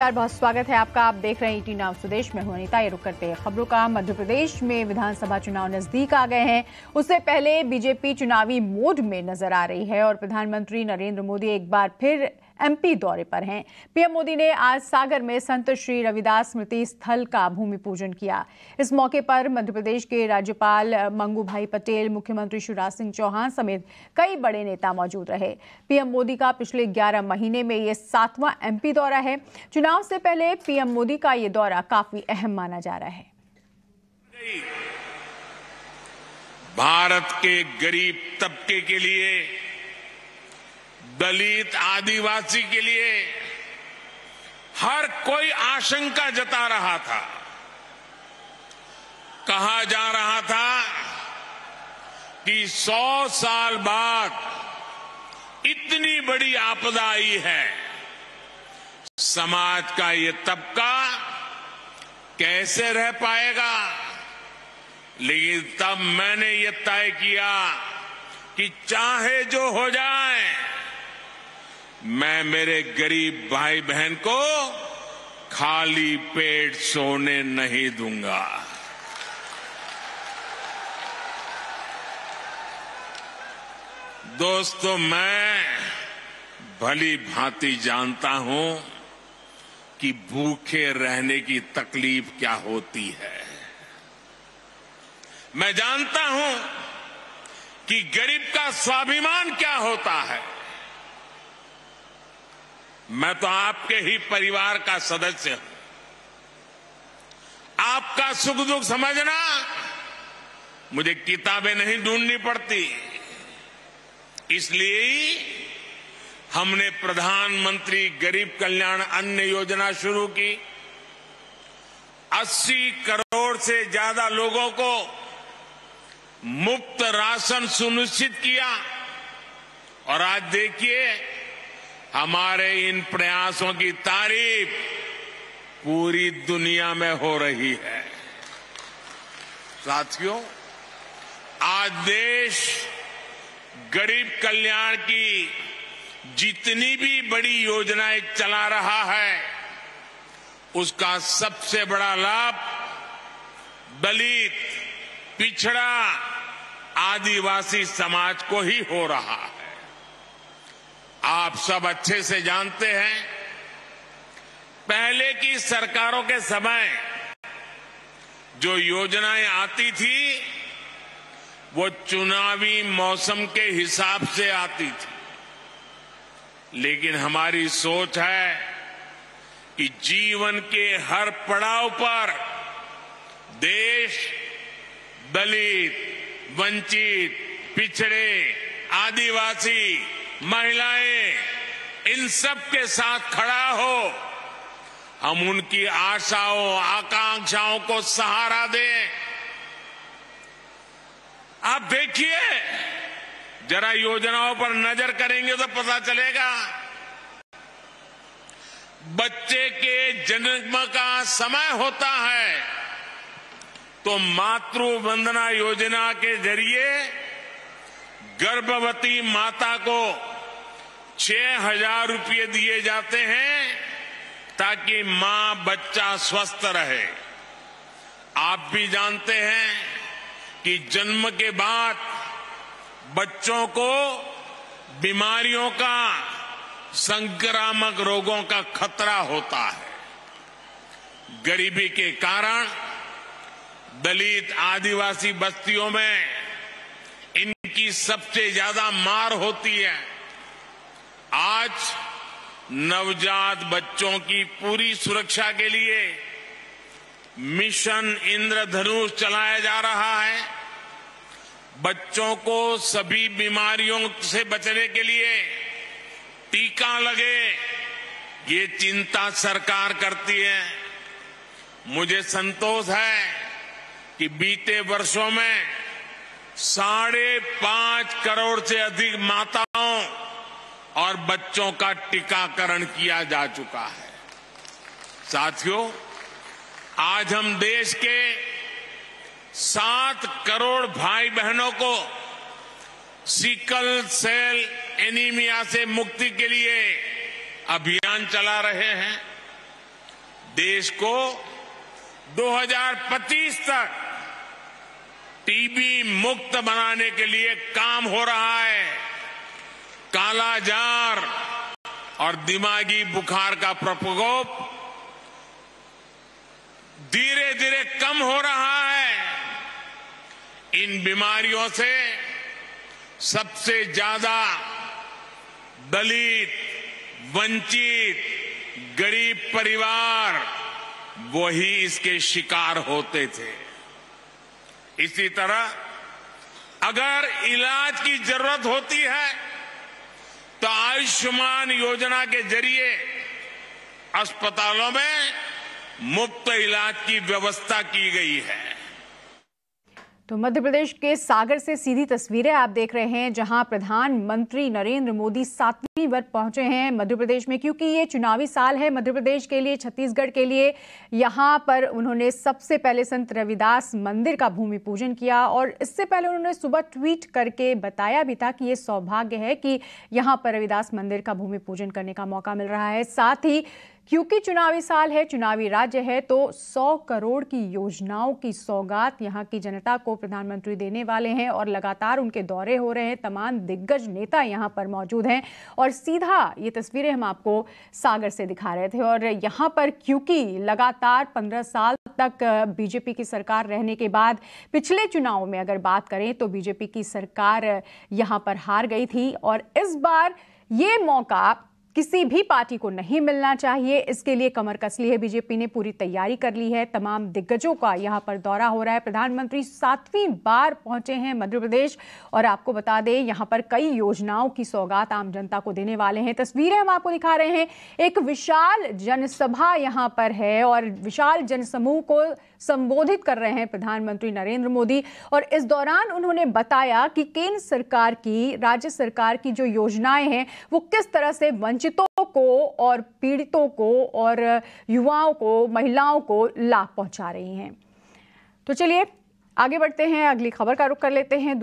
बहुत स्वागत है आपका। आप देख रहे हैं ईटी नाउ स्वदेश में। अनीता, ये रुक करते हैं खबरों का। मध्य प्रदेश में विधानसभा चुनाव नजदीक आ गए हैं। उससे पहले बीजेपी चुनावी मोड में नजर आ रही है और प्रधानमंत्री नरेंद्र मोदी एक बार फिर एमपी दौरे पर हैं। पीएम मोदी ने आज सागर में संत श्री रविदास स्मृति स्थल का भूमि पूजन किया। इस मौके पर मध्य प्रदेश के राज्यपाल मंगू भाई पटेल, मुख्यमंत्री शिवराज सिंह चौहान समेत कई बड़े नेता मौजूद रहे। पीएम मोदी का पिछले 11 महीने में ये 7वां एमपी दौरा है। चुनाव से पहले पीएम मोदी का ये दौरा काफी अहम माना जा रहा है। भारत के गरीब तबके के लिए, दलित आदिवासी के लिए हर कोई आशंका जता रहा था। कहा जा रहा था कि 100 साल बाद इतनी बड़ी आपदा आई है, समाज का ये तबका कैसे रह पाएगा। लेकिन तब मैंने ये तय किया कि चाहे जो हो जाए, मैं मेरे गरीब भाई बहन को खाली पेट सोने नहीं दूंगा। दोस्तों, मैं भली भांति जानता हूं कि भूखे रहने की तकलीफ क्या होती है। मैं जानता हूं कि गरीब का स्वाभिमान क्या होता है। मैं तो आपके ही परिवार का सदस्य हूं। आपका सुख दुख समझना मुझे किताबें नहीं ढूंढनी पड़ती। इसलिए हमने प्रधानमंत्री गरीब कल्याण अन्न योजना शुरू की। 80 करोड़ से ज्यादा लोगों को मुफ्त राशन सुनिश्चित किया। और आज देखिए, हमारे इन प्रयासों की तारीफ पूरी दुनिया में हो रही है। साथियों, आज देश गरीब कल्याण की जितनी भी बड़ी योजनाएं चला रहा है, उसका सबसे बड़ा लाभ दलित, पिछड़ा, आदिवासी समाज को ही हो रहा है। आप सब अच्छे से जानते हैं, पहले की सरकारों के समय जो योजनाएं आती थी, वो चुनावी मौसम के हिसाब से आती थी। लेकिन हमारी सोच है कि जीवन के हर पड़ाव पर देश दलित, वंचित, पिछड़े, आदिवासी, महिलाएं, इन सब के साथ खड़ा हो। हम उनकी आशाओं, आकांक्षाओं को सहारा दें। आप देखिए, जरा योजनाओं पर नजर करेंगे तो पता चलेगा। बच्चे के जन्म का समय होता है तो मातृ वंदना योजना के जरिए गर्भवती माता को 6,000 रुपये दिए जाते हैं ताकि मां बच्चा स्वस्थ रहे। आप भी जानते हैं कि जन्म के बाद बच्चों को बीमारियों का, संक्रामक रोगों का खतरा होता है। गरीबी के कारण दलित, आदिवासी बस्तियों में इनकी सबसे ज्यादा मार होती है। आज नवजात बच्चों की पूरी सुरक्षा के लिए मिशन इंद्रधनुष चलाया जा रहा है। बच्चों को सभी बीमारियों से बचने के लिए टीका लगे, ये चिंता सरकार करती है। मुझे संतोष है कि बीते वर्षों में 5.5 करोड़ से अधिक माताओं और बच्चों का टीकाकरण किया जा चुका है। साथियों, आज हम देश के 7 करोड़ भाई बहनों को सिकल सेल एनीमिया से मुक्ति के लिए अभियान चला रहे हैं। देश को 2025 तक टीबी मुक्त बनाने के लिए काम हो रहा है। कालाजार और दिमागी बुखार का प्रकोप धीरे धीरे कम हो रहा है। इन बीमारियों से सबसे ज्यादा दलित, वंचित, गरीब परिवार वही इसके शिकार होते थे। इसी तरह अगर इलाज की जरूरत होती है तो आयुष्मान योजना के जरिए अस्पतालों में मुफ्त इलाज की व्यवस्था की गई है। तो मध्य प्रदेश के सागर से सीधी तस्वीरें आप देख रहे हैं, जहां प्रधानमंत्री नरेंद्र मोदी 7वीं बार पहुंचे हैं मध्य प्रदेश में, क्योंकि ये चुनावी साल है मध्य प्रदेश के लिए, छत्तीसगढ़ के लिए। यहां पर उन्होंने सबसे पहले संत रविदास मंदिर का भूमि पूजन किया और इससे पहले उन्होंने सुबह ट्वीट करके बताया भी था कि ये सौभाग्य है कि यहां पर रविदास मंदिर का भूमि पूजन करने का मौका मिल रहा है। साथ ही क्योंकि चुनावी साल है, चुनावी राज्य है, तो 100 करोड़ की योजनाओं की सौगात यहां की जनता को प्रधानमंत्री देने वाले हैं और लगातार उनके दौरे हो रहे हैं। तमाम दिग्गज नेता यहां पर मौजूद हैं और सीधा ये तस्वीरें हम आपको सागर से दिखा रहे थे। और यहां पर क्योंकि लगातार 15 साल तक बीजेपी की सरकार रहने के बाद पिछले चुनाव में अगर बात करें तो बीजेपी की सरकार यहां पर हार गई थी और इस बार ये मौका किसी भी पार्टी को नहीं मिलना चाहिए। इसके लिए कमर कस ली है बीजेपी ने, पूरी तैयारी कर ली है। तमाम दिग्गजों का यहां पर दौरा हो रहा है। प्रधानमंत्री 7वीं बार पहुंचे हैं मध्य प्रदेश और आपको बता दें यहां पर कई योजनाओं की सौगात आम जनता को देने वाले हैं। तस्वीरें हम आपको दिखा रहे हैं, एक विशाल जनसभा यहां पर है और विशाल जनसमूह को संबोधित कर रहे हैं प्रधानमंत्री नरेंद्र मोदी। और इस दौरान उन्होंने बताया कि केंद्र सरकार की, राज्य सरकार की जो योजनाएं हैं वो किस तरह से वंचितों को और पीड़ितों को और युवाओं को, महिलाओं को लाभ पहुंचा रही हैं। तो चलिए आगे बढ़ते हैं, अगली खबर का रुख कर लेते हैं।